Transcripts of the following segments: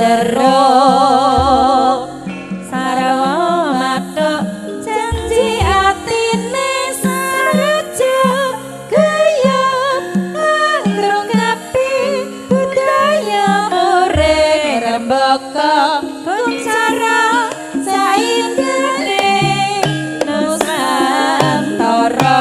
jero sarwa matuk janji atine sareja gayub ngrungkepi budaya urip rembaka cara saindene Nusantara.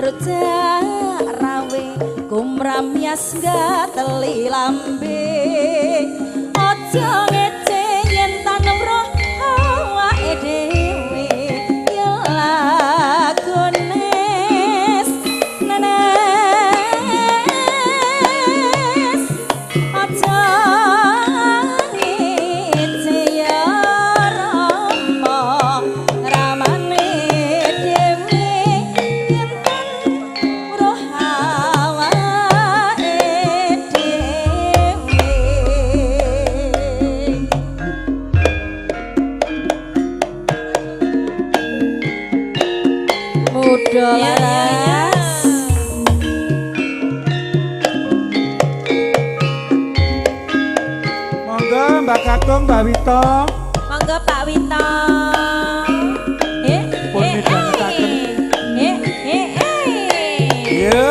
Rujak rawe kumramyas gateli lambe aja ngece yen tanem roh awake dhewe ya lagones nenes aja ngece ya rama ramane dhewe yen roh awake dhewe laras monggo Mbak Kakung Mbak Wito monggo Pak Wito pun midhangetaken iya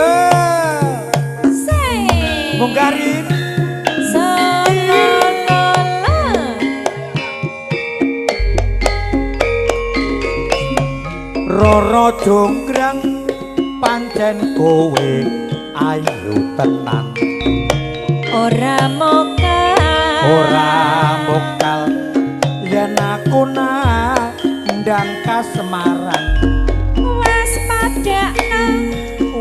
mungkarin Roro jonggrang pancen kowe ayu tenan ora mokal yen aku ndang kasemaran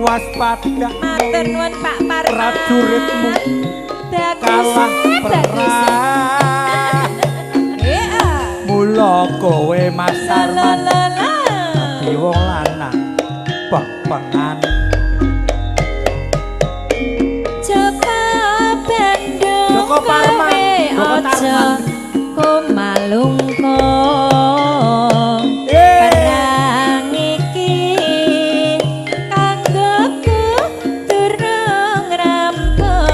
waspada matur nuwun Pak Parman prajuritmu kalah perang mula kowe masarman dadi wong lanang pepengan Joko Parman aja kumalungkung perang iki kanggoku durung rampung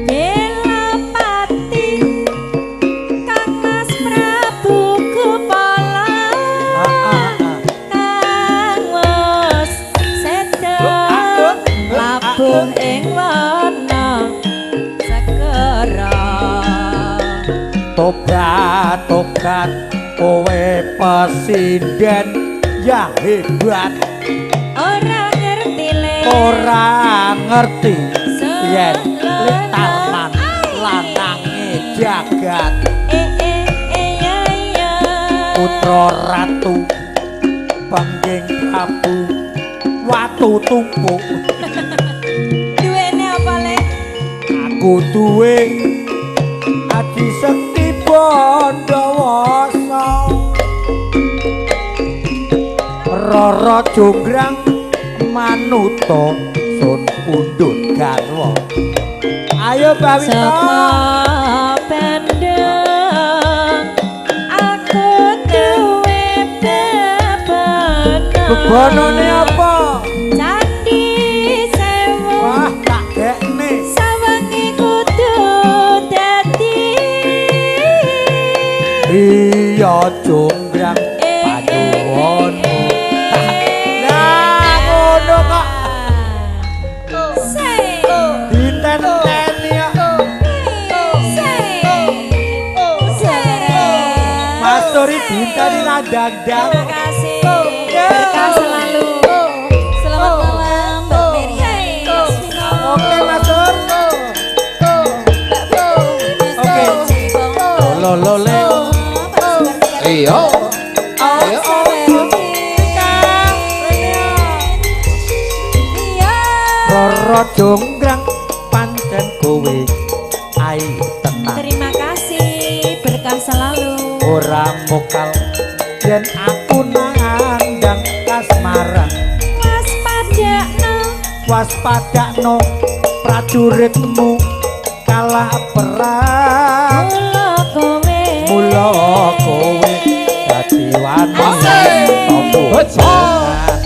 bela pati Kang Mas Prabu Kupala kang labuh ing wana segera tobat tobat kowe presiden ya hebat ora ngerti le ora ngerti yen Tarman lanange jagat ya putra ratu panggeng Prabu watu tumpuk duwene apa le aku duwe adi sekti Bandawasa Rara Jonggrang manuta sun pundhut garwa ayo Bawita saka pendem aku duwe bebanane apa Candi Sewu wah tak dekne sawengi kudu dadi iya Jonggrang paduwono lah ngono kok ditenteni Mas Tori ditenteni radang-dang kasih berkah selalu selamat malam Mbak Meriam Aswino oke Mas Tor oke lo lo le Iya. Rara Jonggrang pancen kowe ayo tenang terima kasih berkah selalu ora mokal yen aku nandang kasmaran waspadakno prajuritmu kalah perang mula kowe dadi wani tombo jangan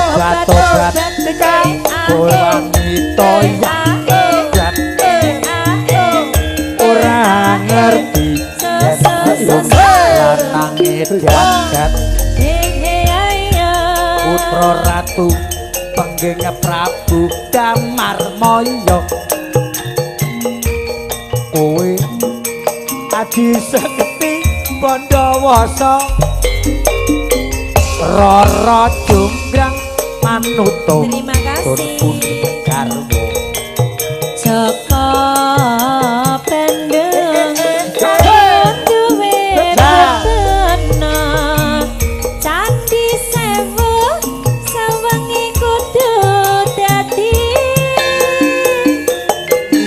tobat wanita jagat ora ngerti lanange jagat putra ratu penggeng Prabu Damarmaya kowe adi sekti Bandawasa Rara Jonggrang manuto terima kasih garwo Joko pendeng duwe betena Candi Sewu sawengi kudu dadi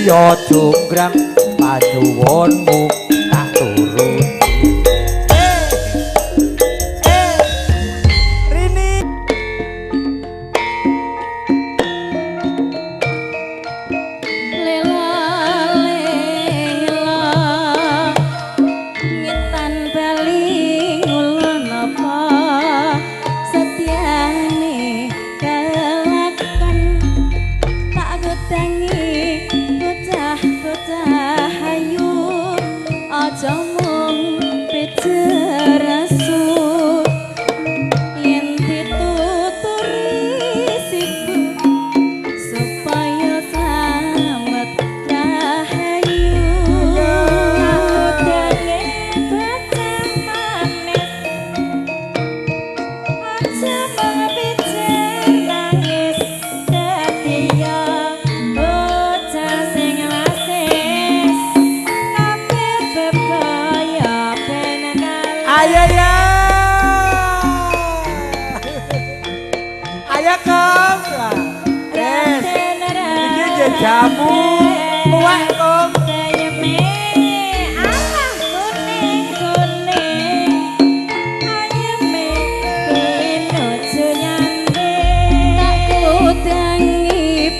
ya Jonggrang panyuwunmu tak turuti jamu tuwek kok ayeme alah kuning ayeme pinuju nyande tak kudangi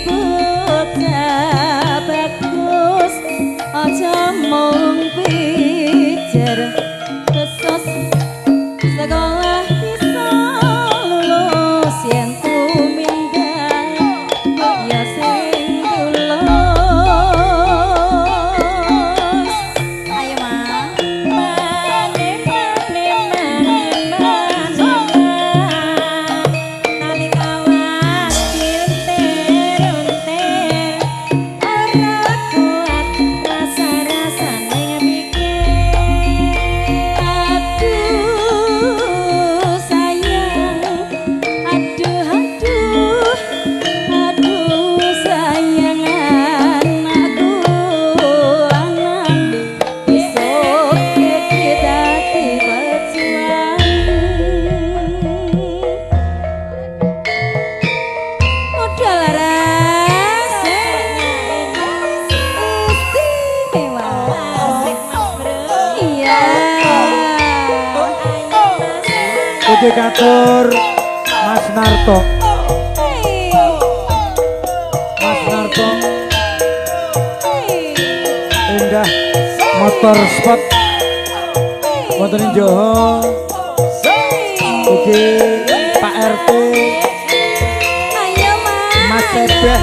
Mugi katur Mas Narto. Mas Narto. Indah motor sport. Wonten Joho. Mugi Pak RT. Ayo Mas. Mas Sebeh.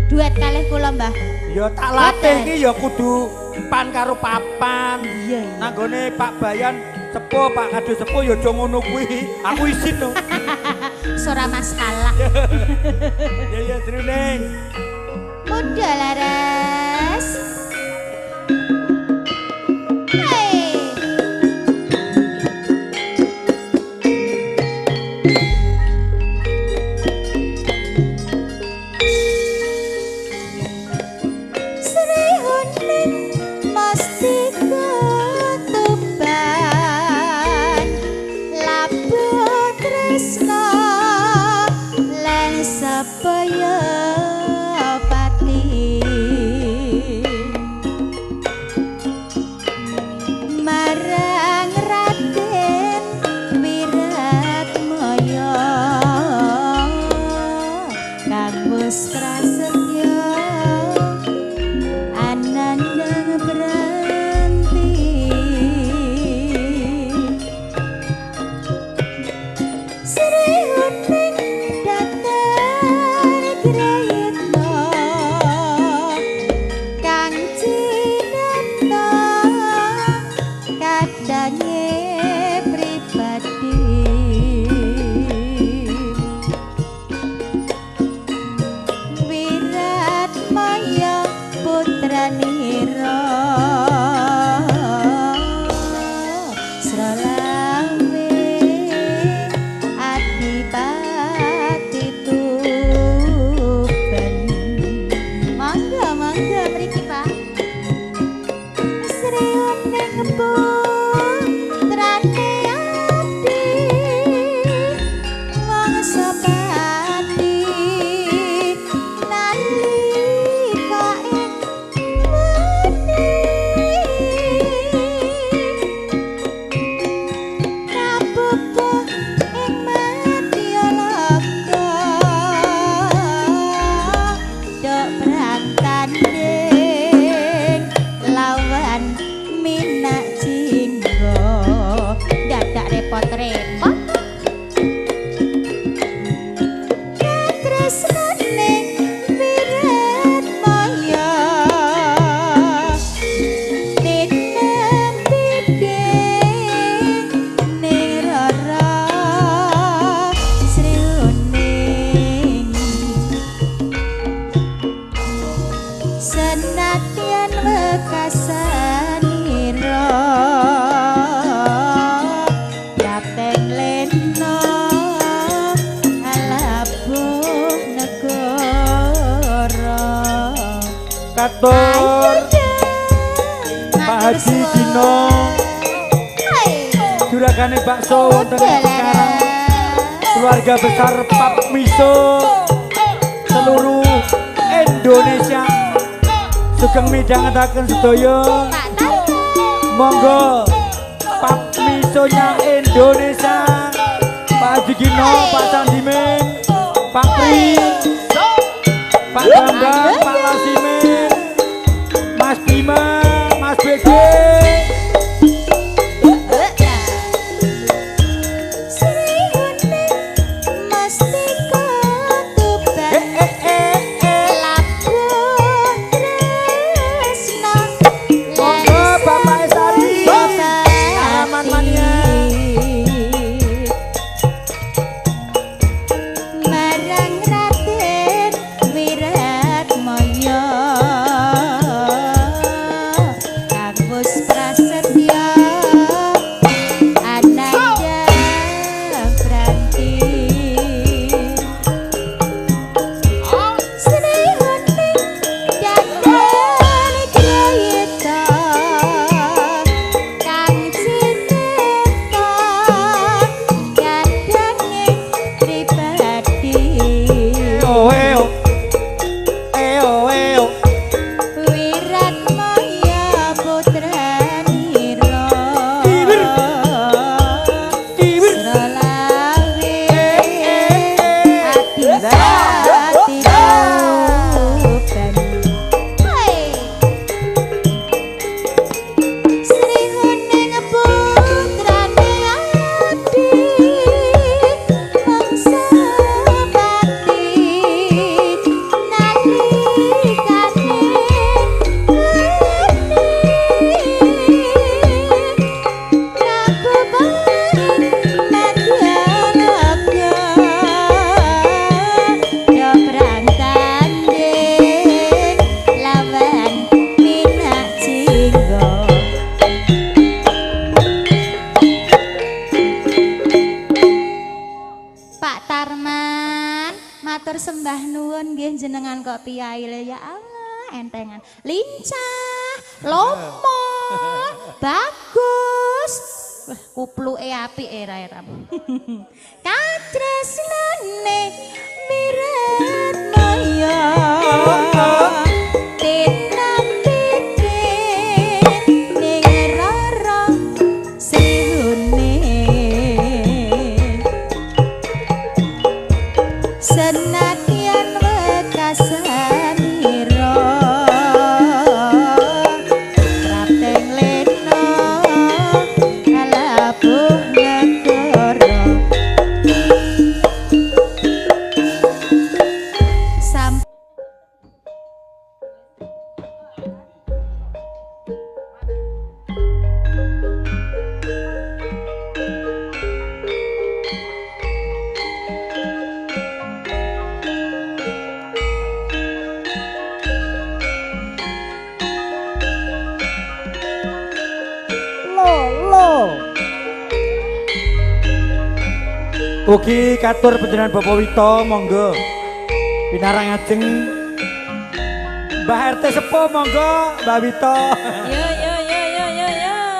Duet kalih kula Mbah. Ya tak latih iki ya kudu pan karo papan. Iya. Nanggone Pak Bayan sepuh, Pak Kado sepuh ya aja ngono kuwi. Aku isin to. Ora masalah. Ya ya Srining. Mudah laras. Hey. Dok berangkat jagane bakso wonten ing Cikarang. Keluarga besar Pap Miso seluruh Indonesia sugeng midhangetaken sedaya. Monggo Pap Misonya Indonesia, Pak Haji Gino, Pak Sandimen, Pak Pri, Pak Bambang, Pak Lasimen, Mas Bima, Mas Bege. Sembah nuwun nggih jenengan kok piyaile ya Allah entengan lincah lomo bagus kupluke apik era-era katresnane miret maya senadyan wekasanira prateng lena kalabuh negara Ugi katur panjenengan Bapak Wito monggo pinarang ajeng Mbah RT Sepo monggo Mbah Wito.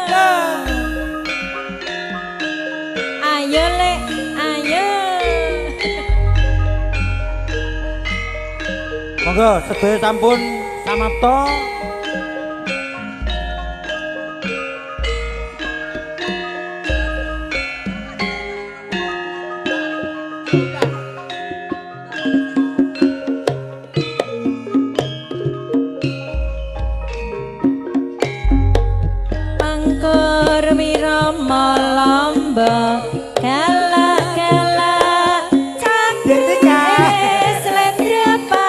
Ya. Ayo lek, ayo. Monggo sedaya sampun samapta. Malamba kala cantika slendrepa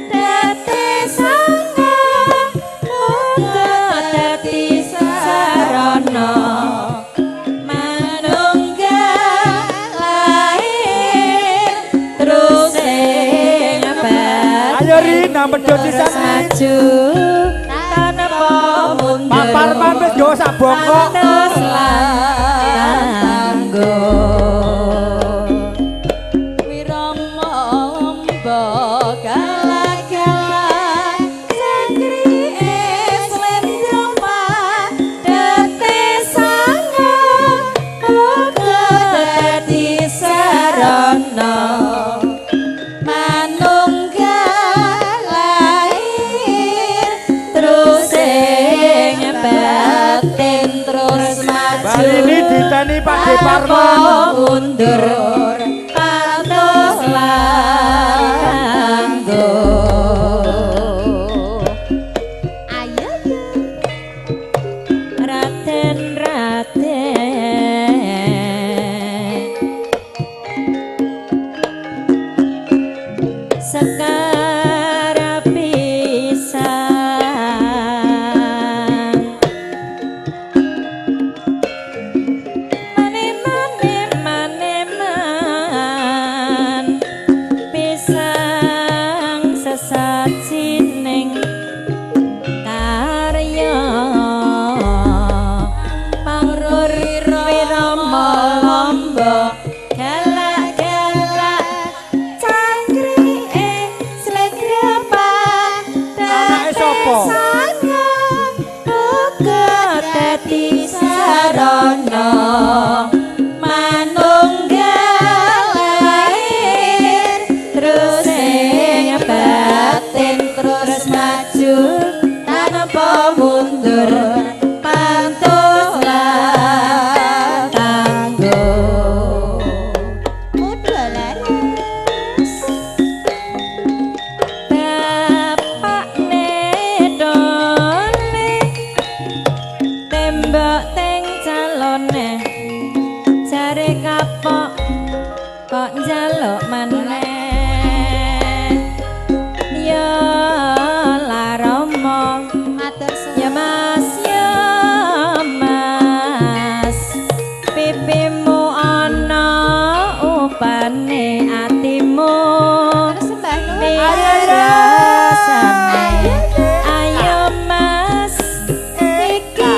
dadi sanga muga dadi sarana manunggal lahir terus ing ayo Rina medhot sisan maju tanpa mundur papar pamit yo sak bongkok terus maju Bari ini diteni Pak De apa Parman. mundur pantos langgo Ayo yo. Raden sekara pisan maneman pisang sesajining karya pangrur wirama lamba galak-galak cangkrike slegrapa Anake sapa? uga dadi sarana manunggal lahir terus ing batin terus maju tanpa mundur pantos tanggo Mudalaras. bapak nedone tembok teng calone jare kapok kok njaluk maneh ya laromo Matur ya mas pipimu ana upane atimu sembah nuwun. ayo mas iki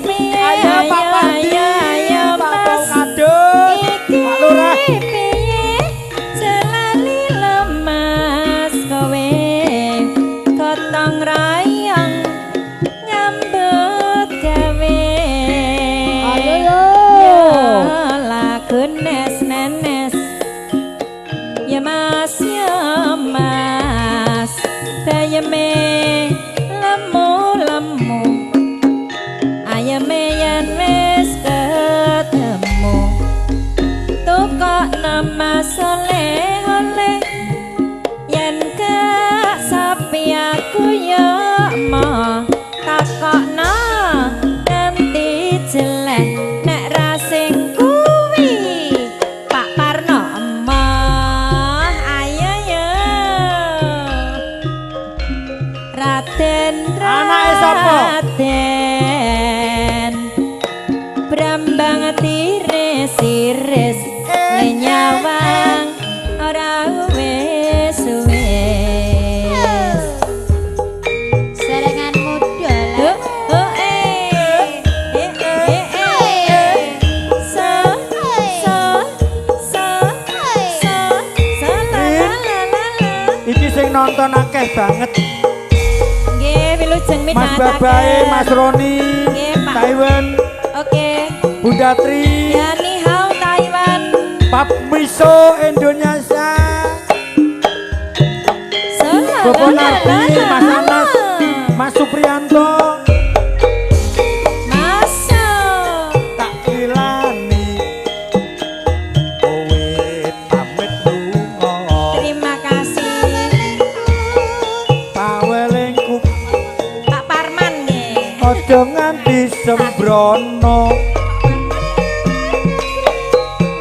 piye Ayo Pak Pandi, ayo Pak mas Kadus, Pak Lurah. piye celali lemas kowe gotong royong nyambut gawe Ayo yo. ya lagu nes-nenes ya mas dayeme lemu-lemu ayame yen wis ketemu tukok nama soleh-oleh yen gak sapi aku ya mau takokno nanti jelek nek rasing kuwi Pak Parno emah ayo ya Raden Anake sapa? Raden Brambang tiris-iris lenyawang ora wis-wis Serengan mudalaras. Iki sing nonton akeh banget. Nggih, wilujeng Mas midhangetaken. Babae, Mas Roni, Nggih, Pak. Taiwan, Oke. Bunda Tri, Ya ni hao Taiwan. Pap Miso Indonesia, Bobo Nardi, Mas Anas, Mas Supriyanto, Masuk. tak lilani kowe pamit lunga Terima kasih pawelingku Pak Parman nggih. aja nganti sembrono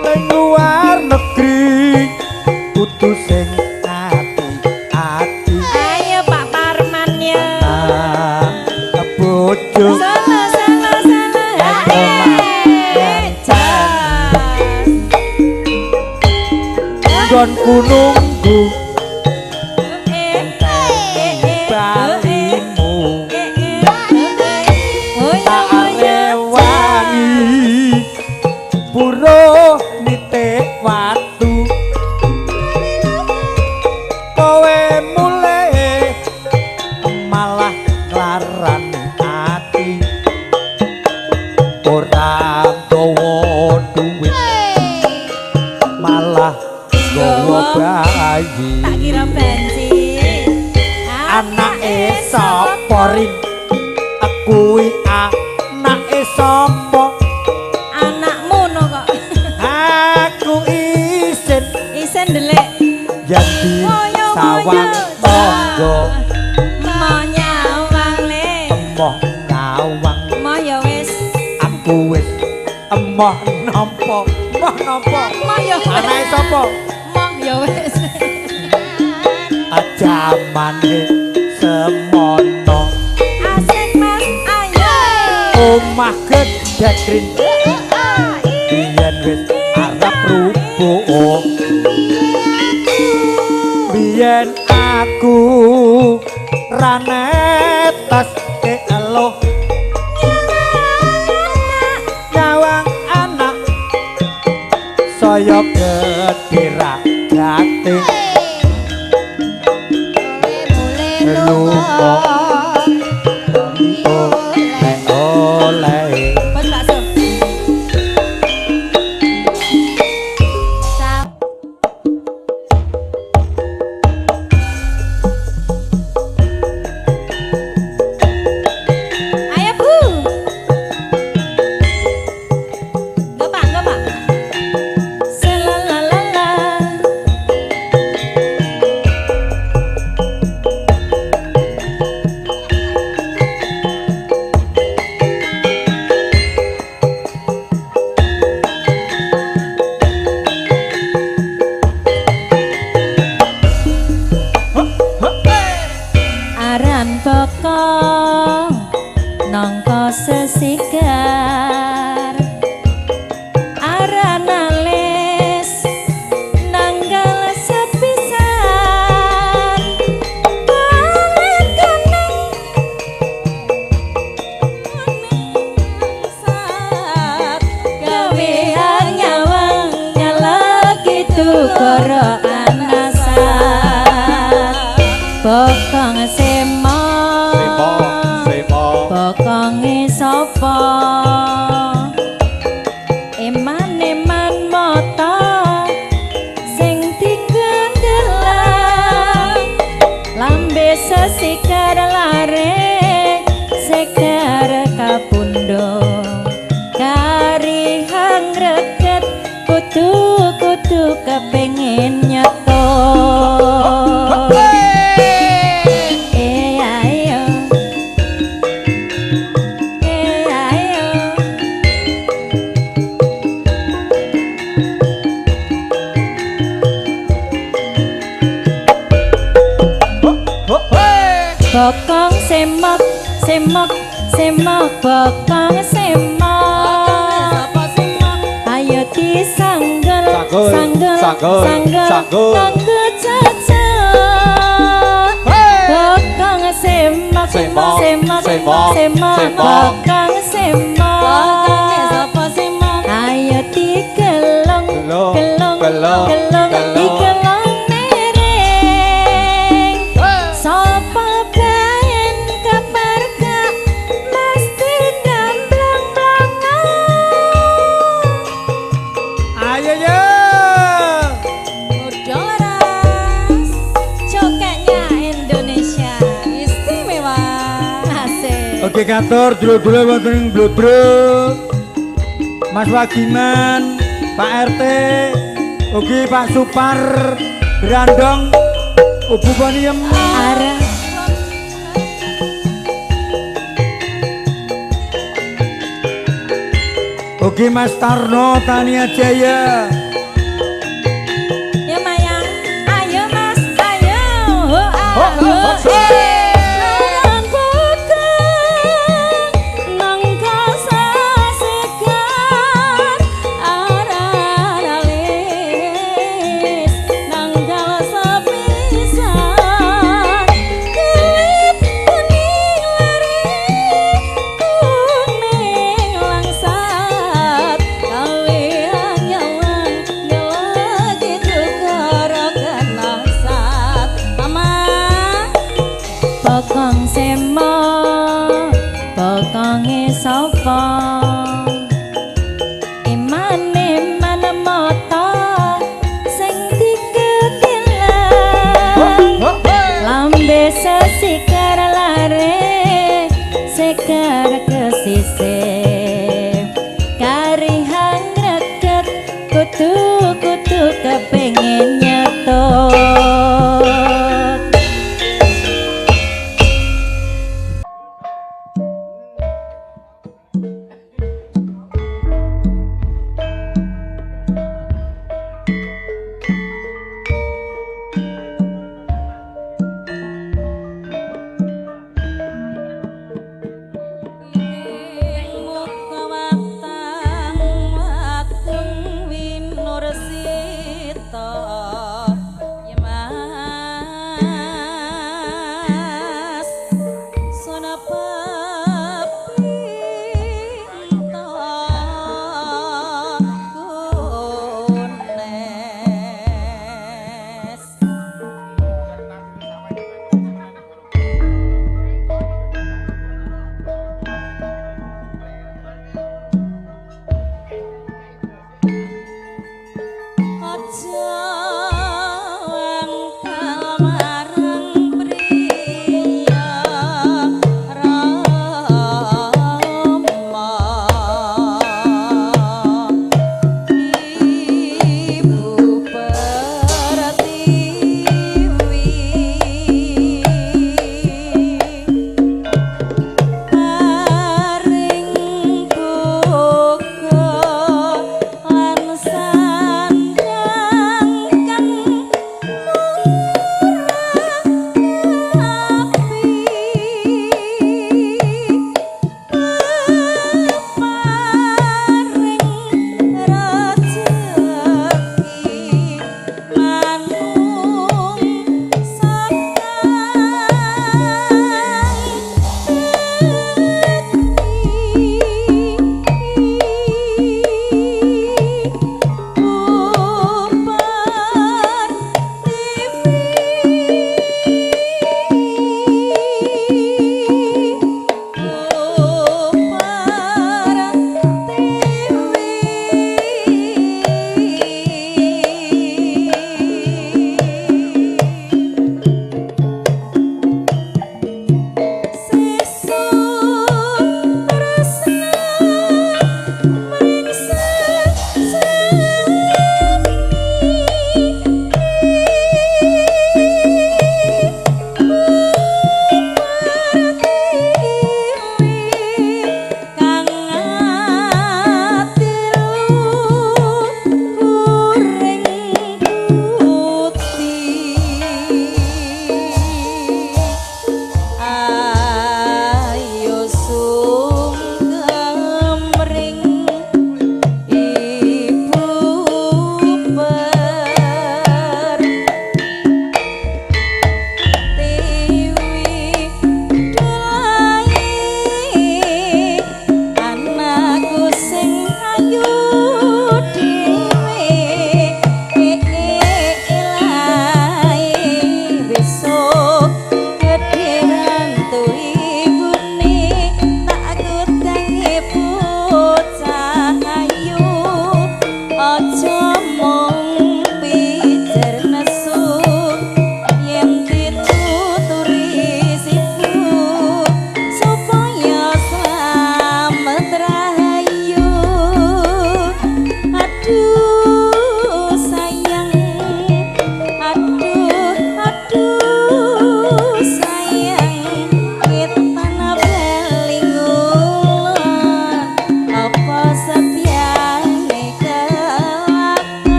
ning luar negeri kudu sing ati-ati Ayo Pak Parman ya. bojo Salah. nggonku nunggu balimu tak rewangi puro nitik watu kowe mulai malah nglarani ati ora gawa duit malah gawa bayi Tak kira bensin. anake sapa rin kuwi anake sapa aku wis emoh nampa Mah ya anake sapa mah ya wis. jamane semono Asik Mas, ayo. omah gedhe krin biyen wis arep rubuh biyen aku ranetas eloh nyawang anak saya gedira gati lunga oleh Bos bakso. Ayo Bu. Gopak. Selalalala. Aran bokong nangka sesigar aran alis nanggal sepisan balik kening sat gawe nyawang nyalek itu koro anasat bokong semo bokong sapa eman mata sing digendelang lambe sesikar lare sekar kapundo kari hang reket kutu kepengin nyeto bokong semak bokong semak ayo disanggel nganggo cacak bokong semak bokong semak ayo digelong digelong nereng sapa baen kabar gak mesti gamblang-blangan ayo yo Udah ras cokeknya Indonesia istimewa asik. oke kantor dulu wonten ing Blodro Mas Wagiman Pak RT ugi Pak Supar Brandong Ubu Boniem Ara ugi Mas Tarno Tania Jaya ya Mayang ayo Mas ayo Laran putih nangka sasegar aran alis nanggal sepisan kelip kuning lari kuning langsat gawe nyawang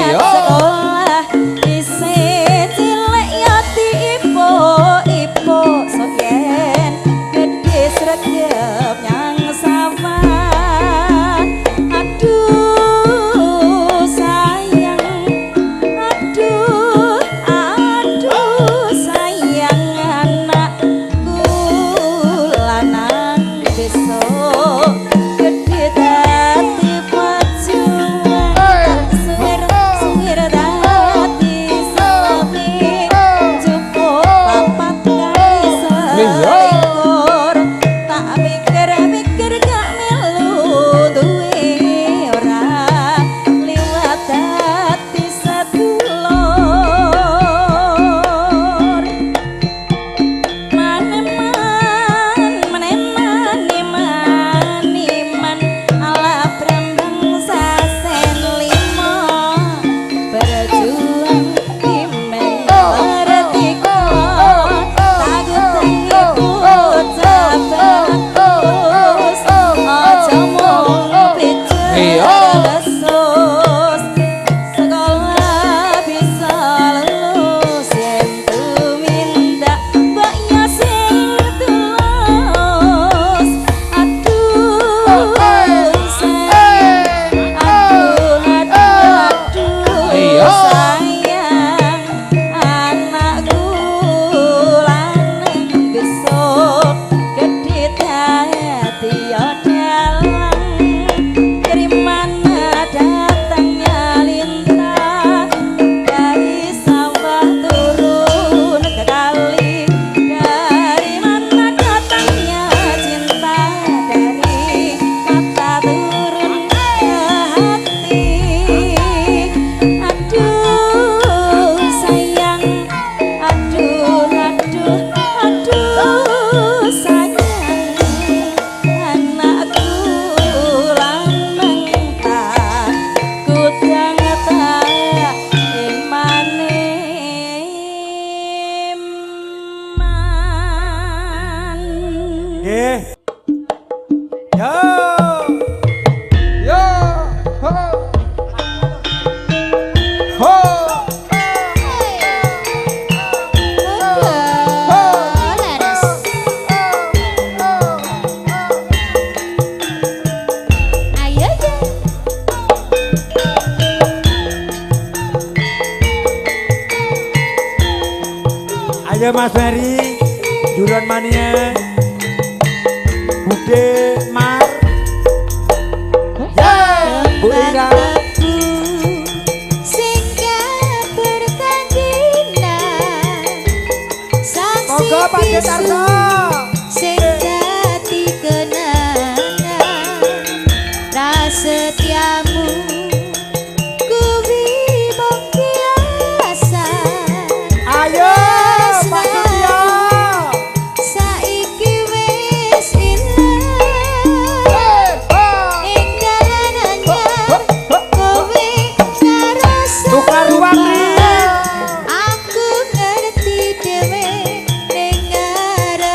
Iya. Sekolah isih cilik ya diipo-ipo sok yen gedhe sregep nyang sawah. Aduh sayang, aduh sayang anakku lanang besok gedhe dadi pejuang. Suwir dadi sepi cukup papat kali selikur. Tak mikir-mikir gak melu duwe ora liwat dadi sedulur. Maneman ala brambang sasen limo berjuang timeng merdeka tagut bocah bagus aja mung pijer besus sekolah bisa lulus yen tumindak mbaknya sing tulus. Aduh sayang, Iya. sayang anakku lanang besok gedhe dadi ya dalang. Dari mana datangnya lintah dari sawah turun ke kali. Dari mana datangnya cinta dari mata turun ke hati. Aduh sayang, aduh sayang anakku lanang takut banget emaneman. Nggih. Yo. Yo. Ho. Ho. Leres. Ayo ya. Ayo Mas Ferry, Juron Mania, Bude Mar, ya, Bu Ira, Singgah berkandinan saksi monggo Pak Detarso. sing dadi kenangan prasetyamu kuwi mung biasa. Ayo Pak Setyo. Saiki wis ilang ing dalan anyar kowe karo Tukar ruang nih. aku ngerti dhewe ning ngarep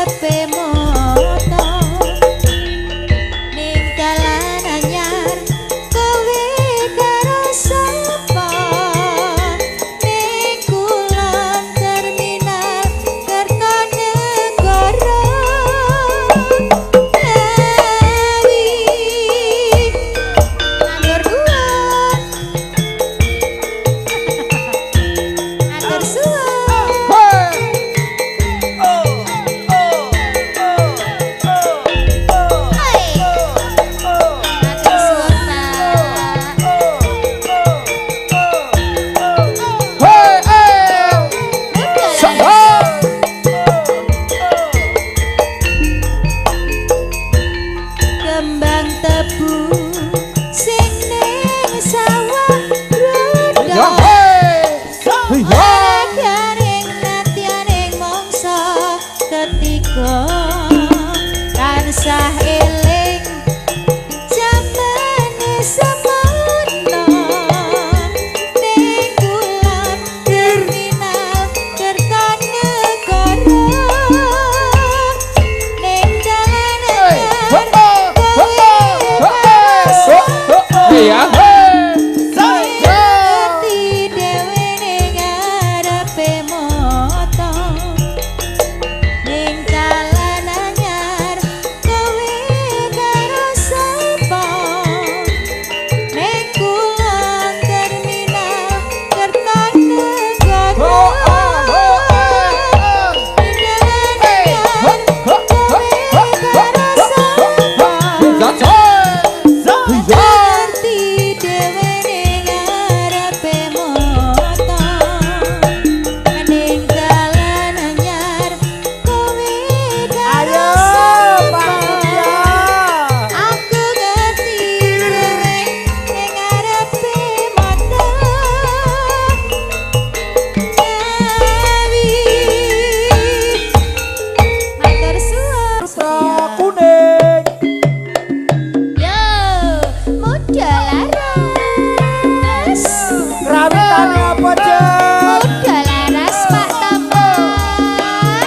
Ceritanya apa Jen? Udah laras Pak Taman.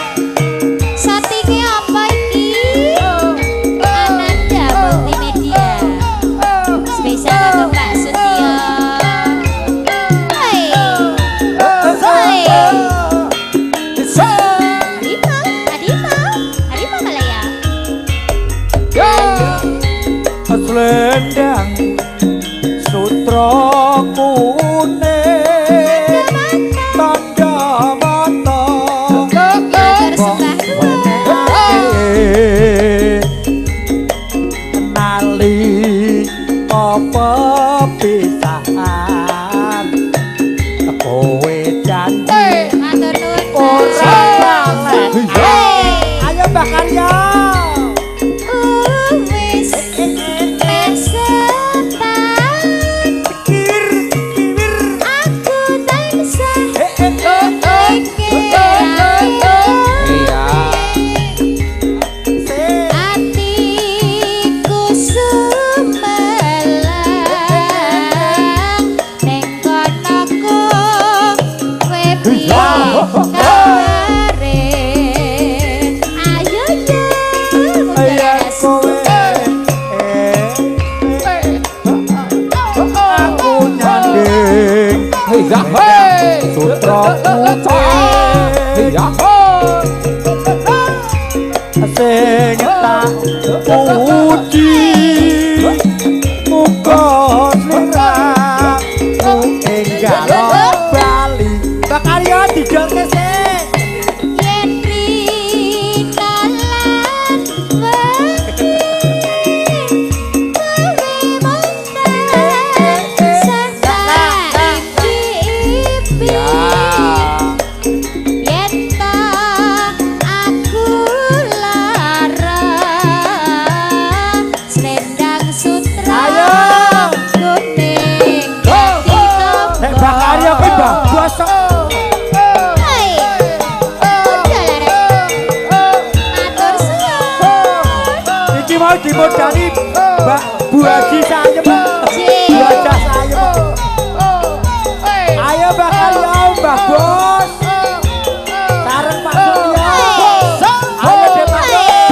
Satinge apa iki? Ananda Multimedia. Spesial kanggo Pak Sutio. Hai. Hai. Harimau malah ya. Selendang sutra kuning tanda mata Matur sembah kenali apa pisahan kowe janji matur nuwun. ora lalek. Ayo Mbak Karya. Wis mesetan aku tansah Iya. atiku sumelang ning kono kowe piye kabare ayo ya Ayo kowe aku nyanding Iya. Hei. sutra putra Iya. Hei. sing tak puji muga sliramu enggal bali Mbak Karya dijolke sih yen rinalan wengi kowe monten saka iki yen ta aku lara selendang sutra Ayo. kuning nek Mbak Karya kuwi bagus Hai, udah laras. Matur suwun. iki mau dimodali Mbak Bu Haji Sayem Bu Haji Sayem ayo Mbak Karya Mbak Bos sareng Pak Surya ayo deh Pak kiwir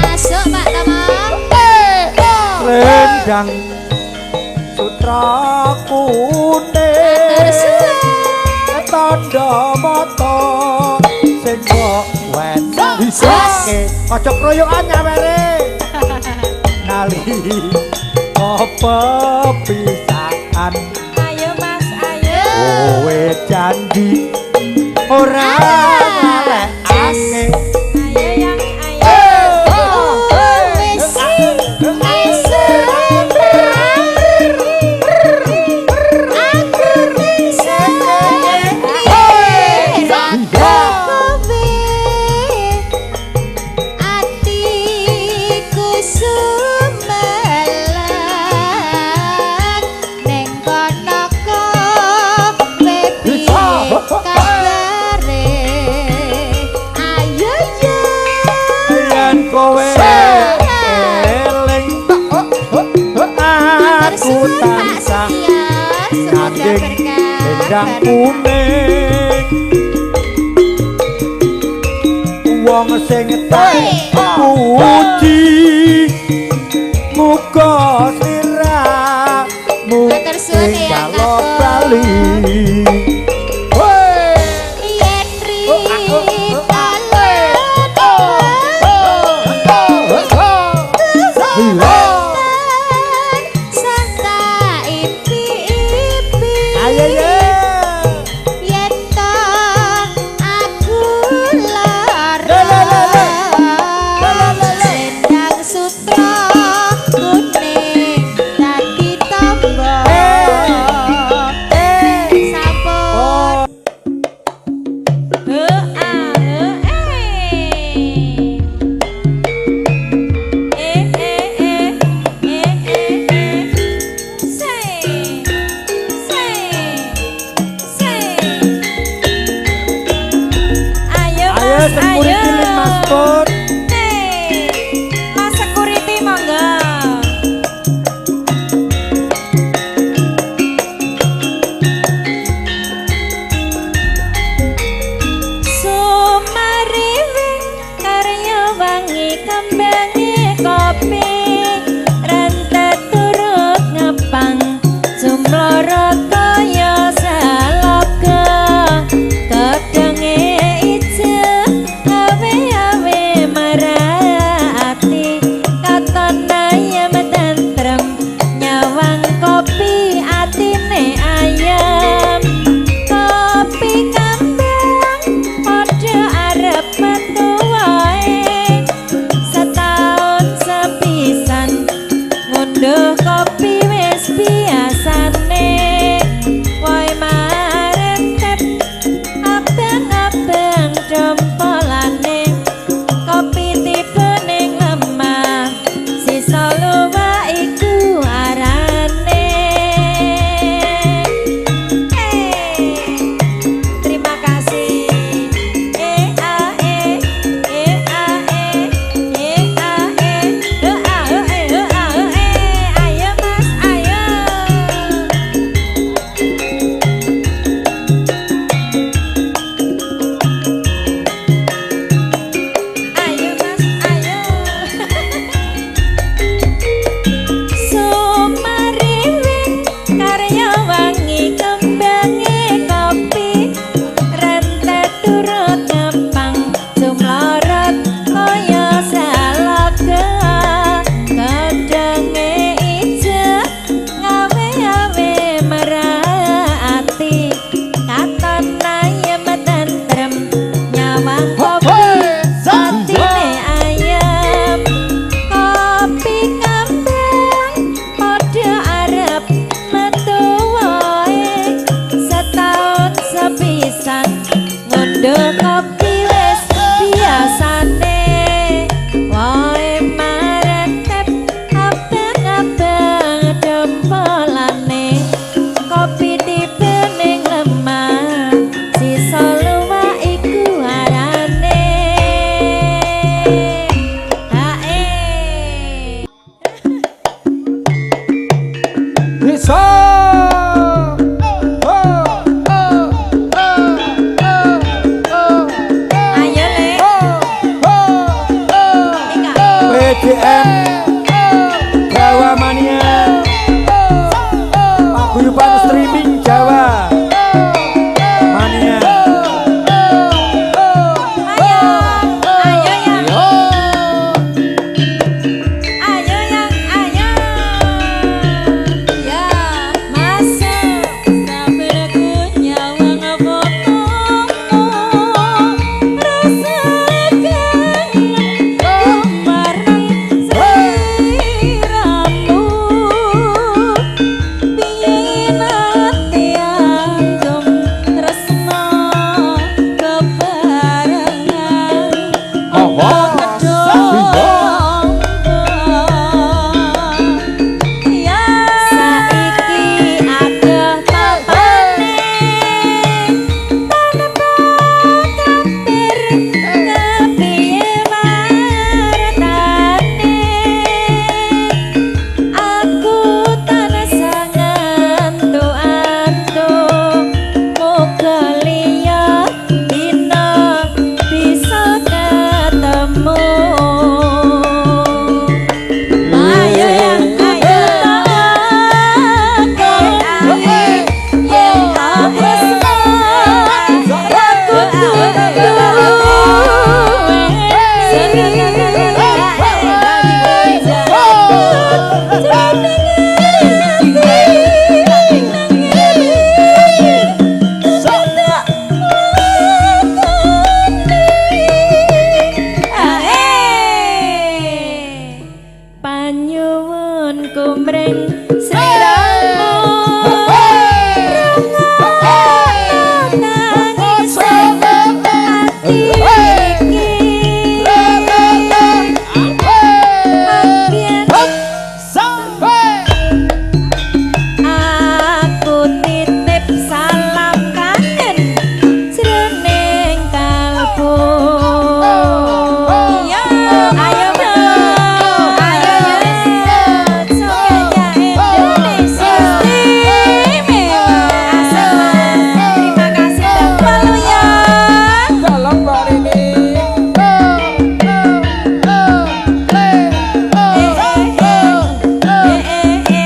Masuk Pak Tamam. Selendang sutra kuning Matur suwun. tanda mata sing kok wisake aja kroyokan nyamere nali apa pisahan Ayo Mas, ayo. kowe janji ora ngalekake Ayo yang ayo. Wis mesetan aku tansah kowe atiku sumelang ning kono kowe piye kabare ayo ya yen kowe eling aku tansah Kading dendang kuning wong sing tak puji muga sliramu Matur suwun ya, enggal Kak. bali yen ayo ya yen to aku lara selendang sutra kuning biasane woy marentep abang-abang jompolane kopi tipe ning lemah sisa luwak iku arane. Terima kasih. Ayo Mas, ayo. Ayo Mas, ayo. Sumariwing karya wangi kembange kopi rentet turut ngepang sumlorot kaya salaga kadenge ijo ngawe-awe merati katon ayem tentrem nyawang kopi satine ayam kopi kambang padha arep metu wae setahun sepisan ngundhuh kopi wis biasane wae marentep abang-abang jompolane kopi tipe ning lemah sisa luwak iku arane. Hae Bisa. ayo le Ika. PDM Jawa Mania paguyuban streaming Jawa Mania. Ayo yang ayo yang ayo ya masa sabarku nyawang foto rasa kangen marang sliramu piye nate anggem tresno kebarengan ya saiki adoh papane tanpa kabar kepiye martane aku tansah ngantuk-antuk muga liya dina bisa ketemu. Ayo yang ayo panyuwun kumring sliramu nangis ati iki aku titip salam kangen jroning kalbu. Ya ayo ayo semuanya Indonesia istimewa. Terima kasih Bang Walu ya. Dalam hari ini.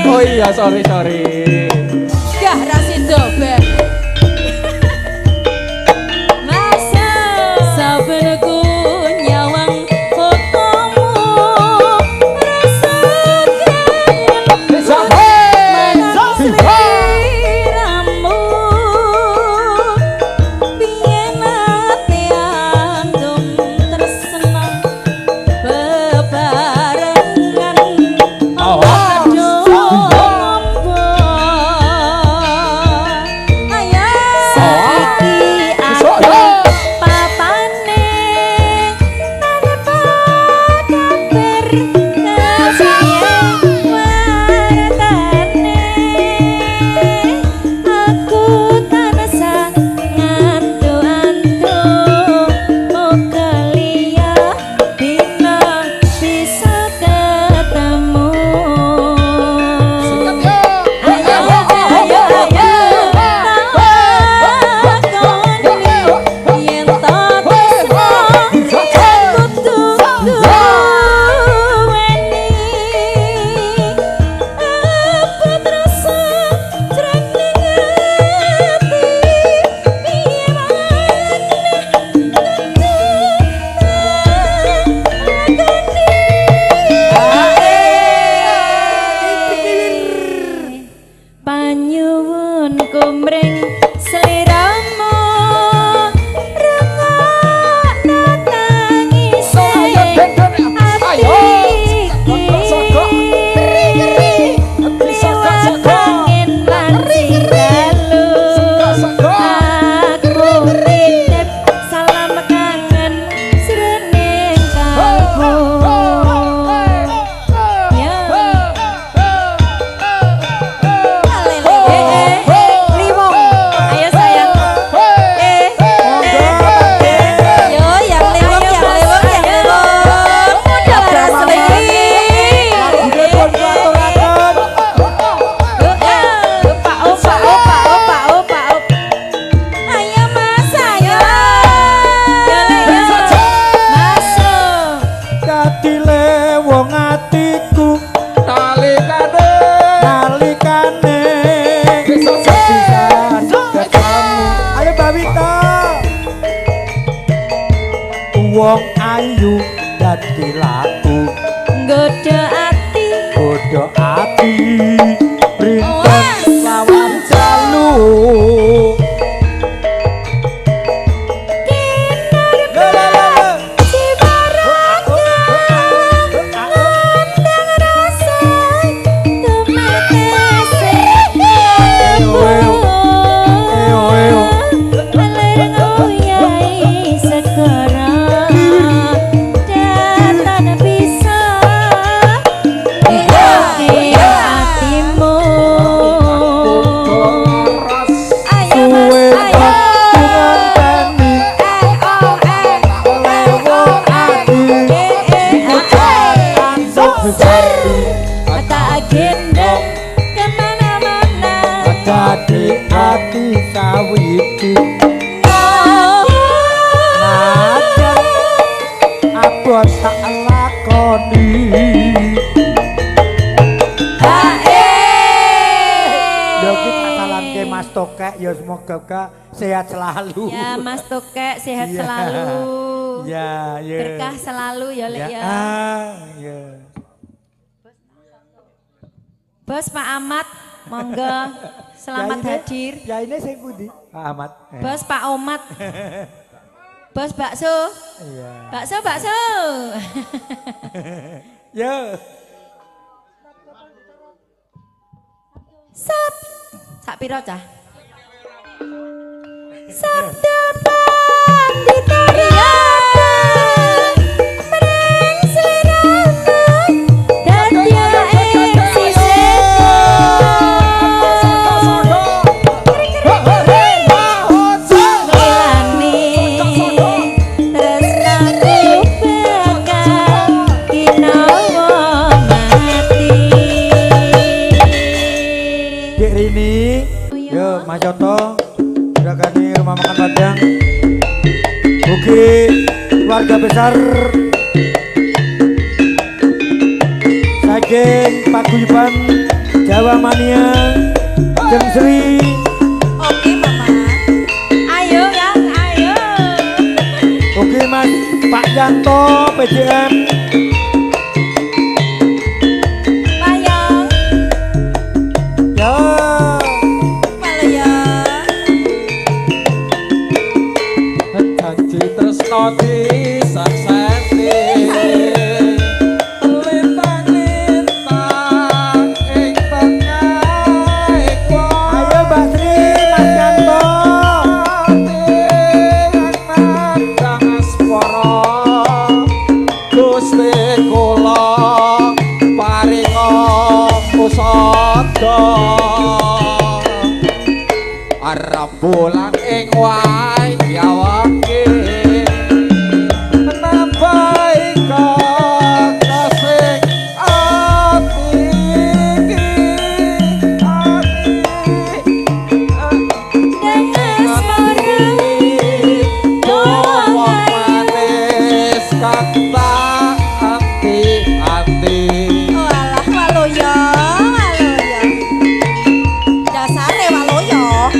Oh iya, sorry. Gah rasido ben. Masa sabenku nyawang fotomu rasa kangen Bisa. sliramu piye nate anggem tresno bebarengan Oh. adoh ayu dadi laku Nggoda ati bodo ati rinten lawan jaluk hati sawiti najan abot tak lakoni yo kita salamke Mas Tokek ya semoga sehat selalu ya Mas Tokek sehat ya. selalu ya ya berkah selalu ya Lek ya ya Bos Pak Ahmad monggo selamat hadir. Ya ini saya Budi. Pak Ahmad. Bos Pak Omat. Bos bakso. Iya. Bakso. Ya. Sak piro cah? Sabda pandita mreng sliraman dadya Mas Yoto sudah kami rumah makan Padang Buki keluarga besar saking paguyuban Jawa Mania Jeng Sri. Oke Mama ayo ya ayo Oke Mas Pak Yanto PJM Payong ya janji tresnoti saksesi lintang-lintang ing tengah iko ayo Mbak Sri Mas Yanto nandang aspara Gusti kula paringa pusada rembulan ing wayawangi nambahi kakasih ati dengan suara manis kata anti walah waloyo dasare waloyo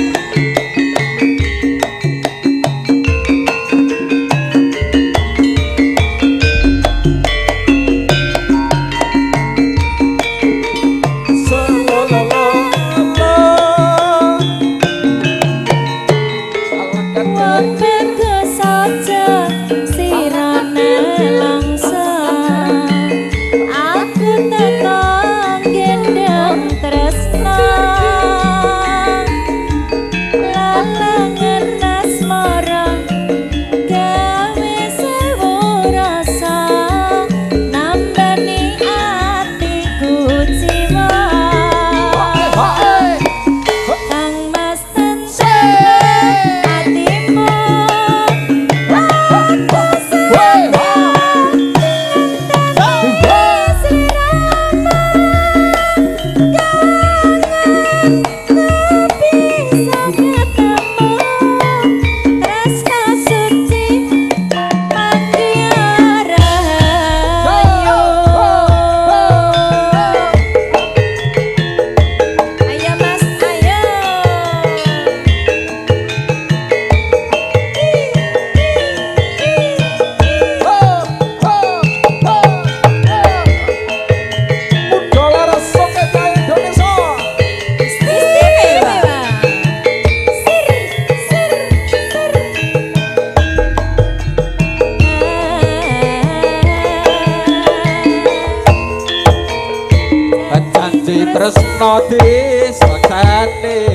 disekseni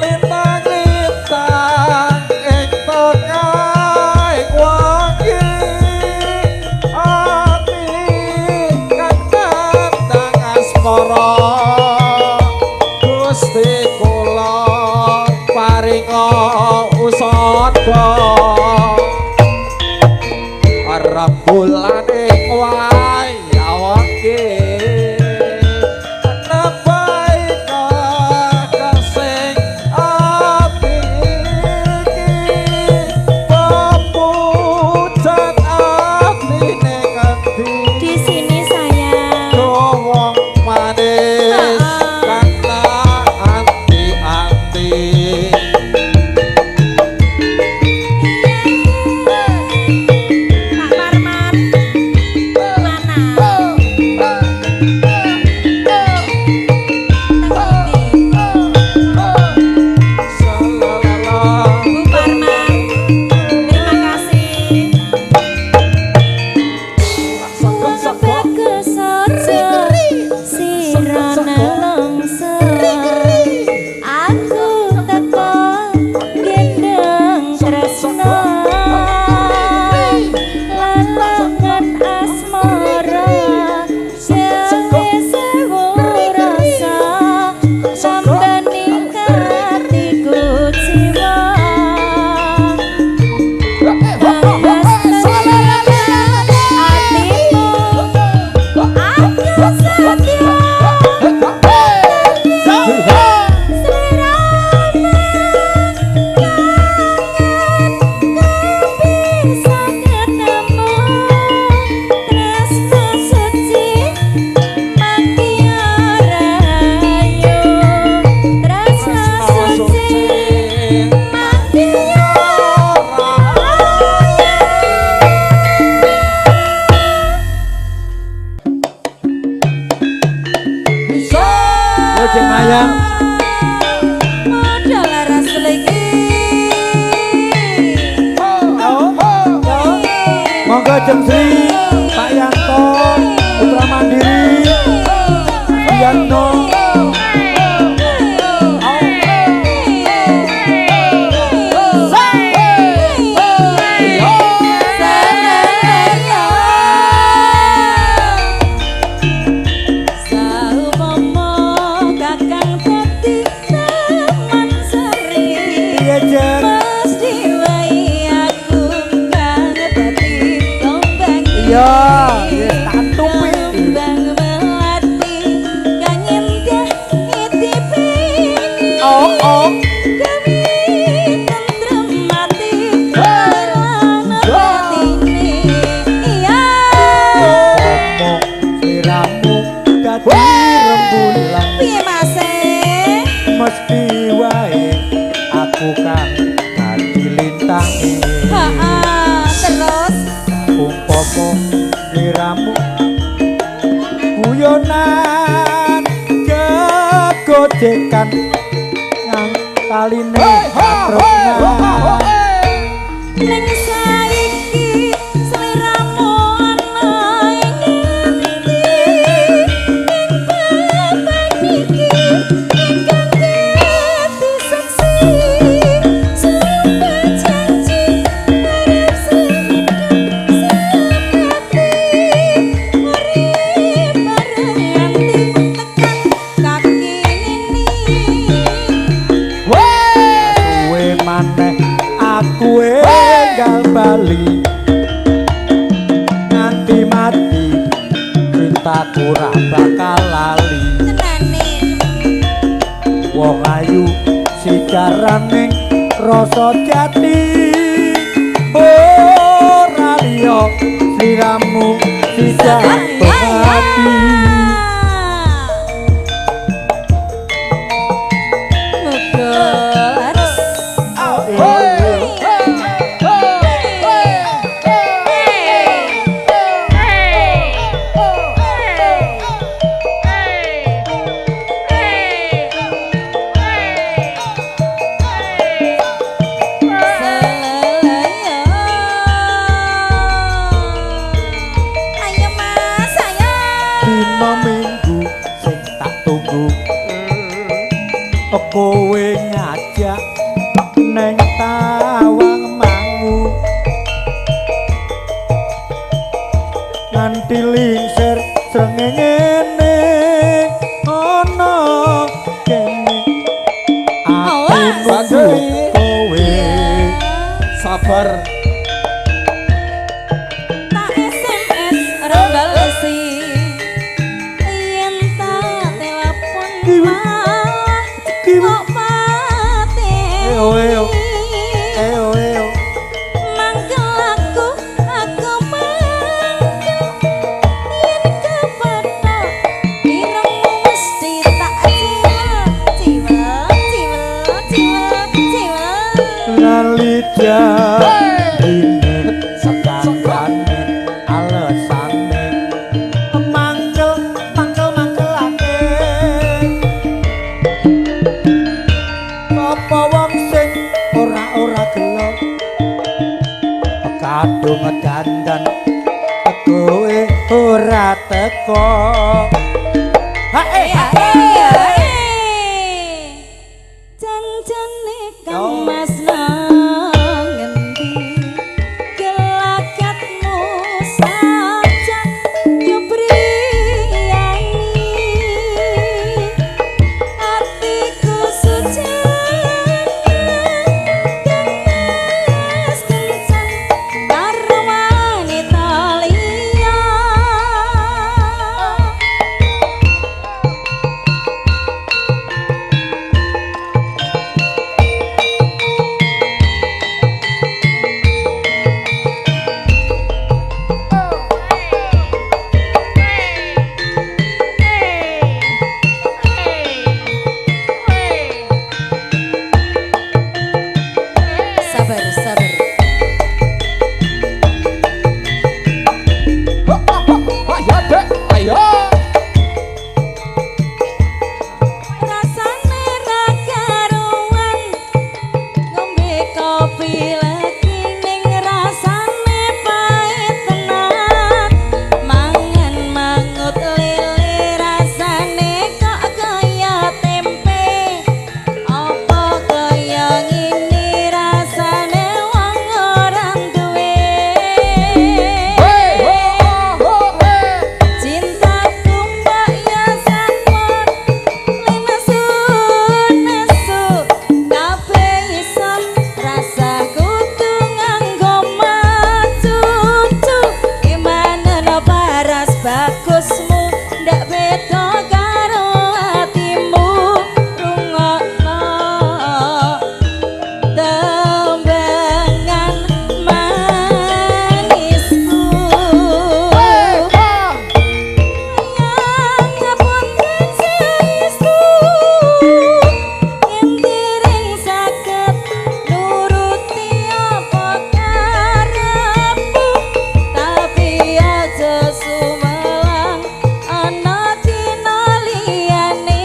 lintang-lintang ing tengahing wangi ati kang nandang asmara Gusti kula paringa usada rembulan ing wayahe Monggo Jeng Sri Pak Yanto Putra Mandiri Yanto gojekan nang taline katrona ning saiki sliramu ana ing bapak iki ingkang dadi seksi sampai janji arep sehidup sepati urip bareng nganti tekan kaki maneh aku enggal bali nganti mati cintaku ra bakal lali tenane wong ayu sijaraning rasa jati ora liya sliramu sijaraning hati Mami kowe ngajak neng Tawang Mangu nganti lingsir srengenge ana kene Awas. aku kowe Sabar. tak SMS rembal si yen tak telepon malah kok mati Eo. mangkel aku mangkel yen kepethuk irungmu mesti tak ciwel lali jarine sakandane alesane mangkel-mangkelake apa wong sing ora gelo kadung dandan kowe ora teko janjane kang mas nang ngendi gelakatmu saja nyubriyani hatiku sujana gemes kencan karo wanita liya sabar Ayo dek, ayo. rasane ra karuan ngombe kopi lagi ning rasane pahit tenan mangan mangut lele rasane kok kaya tempe apa kaya ngene rasane wong ora duwe cintaku mbak ya sakmon nesu kabeh iso rasa kudu nganggo macucu gimana no paras bagusmu ndak beda karo hatimu rungokno tembangan manisku yang ngapunten saestu yen dereng saged nuruti apa karepmu tapi aja sumelang ana dina liyane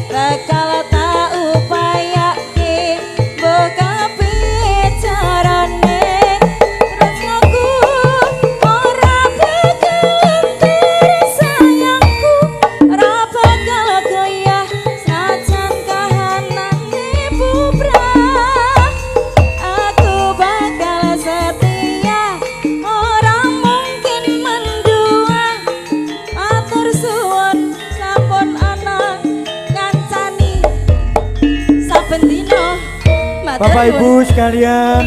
bakal tak upayake mbok kepiye carane tresnaku ora bakal sayangku ora bakal goyah senajan kahanane bubrah aku bakal setia ora mungkin mendua atur suwun sampun ana ngancani saben dina matur Bapak nuwun. Ibu sekalian